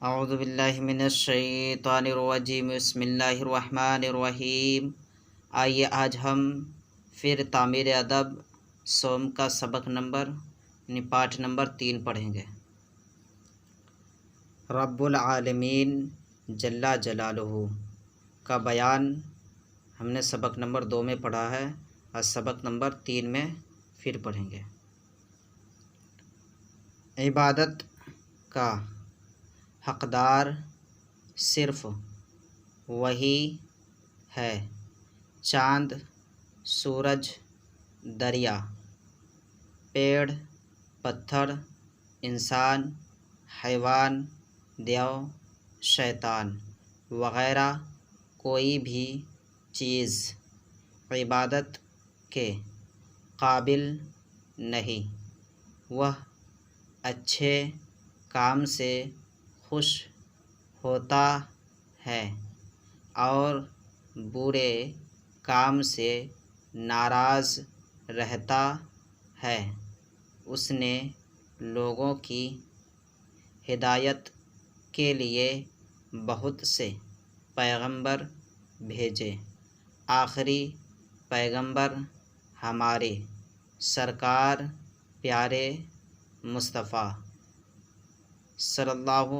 اعوذ باللہ من الشیطان الرجیم، بسم اللہ الرحمن الرحیم۔ آئیے آج ہم پھر تعمیر ادب سوم کا سبق نمبر پاٹھ نمبر 3 پڑھیں گے۔ رب العالمین جل جلالہ کا بیان ہم نے سبق نمبر 2 میں پڑھا ہے، اور سبق نمبر 3 میں پھر پڑھیں گے۔ عبادت کا حقدار صرف وہی ہے۔ چاند، سورج، دریا، پیڑ، پتھر، انسان، حیوان، دیو، شیطان وغیرہ کوئی بھی چیز عبادت کے قابل نہیں۔ وہ اچھے کام سے خوش ہوتا ہے اور برے کام سے ناراض رہتا ہے۔ اس نے لوگوں کی ہدایت کے لیے بہت سے پیغمبر بھیجے۔ آخری پیغمبر ہمارے سرکار پیارے مصطفیٰ صلی اللہ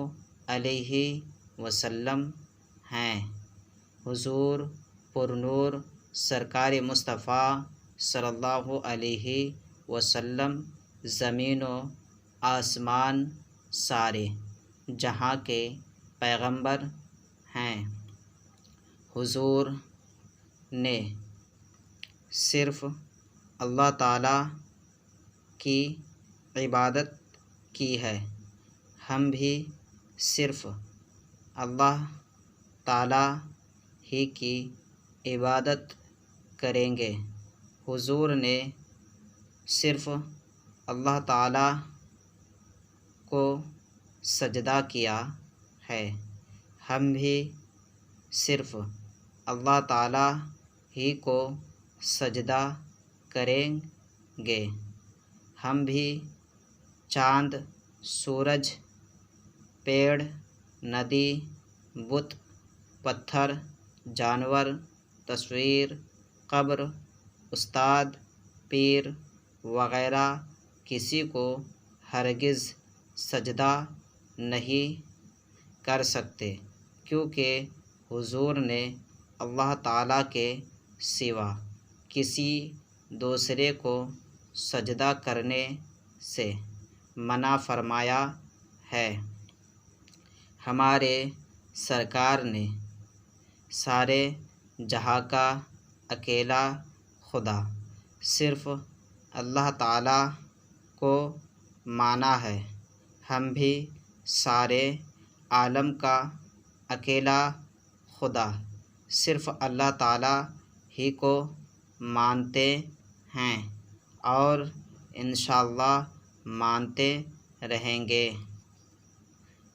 علیہ وسلم ہیں۔ حضور پرنور سرکار مصطفیٰ صلی اللہ علیہ وسلم زمین و آسمان سارے جہاں کے پیغمبر ہیں۔ حضور نے صرف اللہ تعالیٰ کی عبادت کی ہے۔ ہم بھی صرف اللہ تعالیٰ ہی کی عبادت کریں گے۔ حضور نے صرف اللہ تعالیٰ کو سجدہ کیا ہے۔ ہم بھی صرف اللہ تعالیٰ ہی کو سجدہ کریں گے۔ ہم بھی چاند، سورج، پیڑ، ندی، بت، پتھر، جانور، تصویر، قبر، استاد، پیر وغیرہ کسی کو ہرگز سجدہ نہیں کر سکتے، کیونکہ حضور نے اللہ تعالیٰ کے سوا کسی دوسرے کو سجدہ کرنے سے منع فرمایا ہے۔ ہمارے سرکار نے سارے جہاں کا اکیلا خدا صرف اللہ تعالیٰ کو مانا ہے۔ ہم بھی سارے عالم کا اکیلا خدا صرف اللہ تعالیٰ ہی کو مانتے ہیں اور انشاءاللہ مانتے رہیں گے۔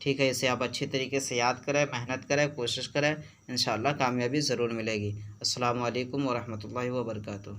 ٹھیک ہے، اسے آپ اچھی طریقے سے یاد کریں، محنت کریں، کوشش کریں، انشاءاللہ کامیابی ضرور ملے گی۔ السلام علیکم ورحمۃ اللہ وبرکاتہ۔